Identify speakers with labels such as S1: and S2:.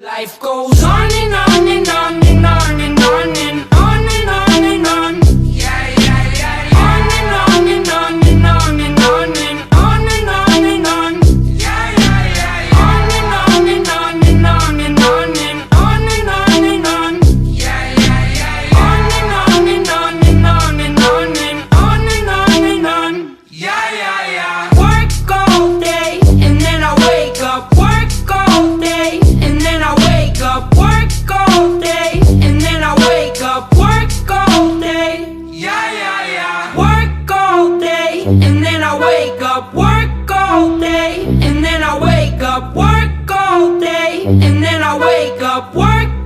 S1: Life goes on and on and on and on and on and on and on and on. Yeah, yeah, yeah, yeah. On and on and on and on and on and on and on and on. Yeah, yeah, yeah, yeah. On and on and on and on and on and on and on and on. Yeah, yeah, yeah, yeah. On and on and on and on and on and on and on and on. Yeah, yeah, yeah. Work all day and then I wake up. Work all day and then I wake up. Work all day and then I wake up. Work all day. Yeah, yeah, yeah. Work all day and then I wake up. Work all day and then I wake up. Work all day and then I wake up. Work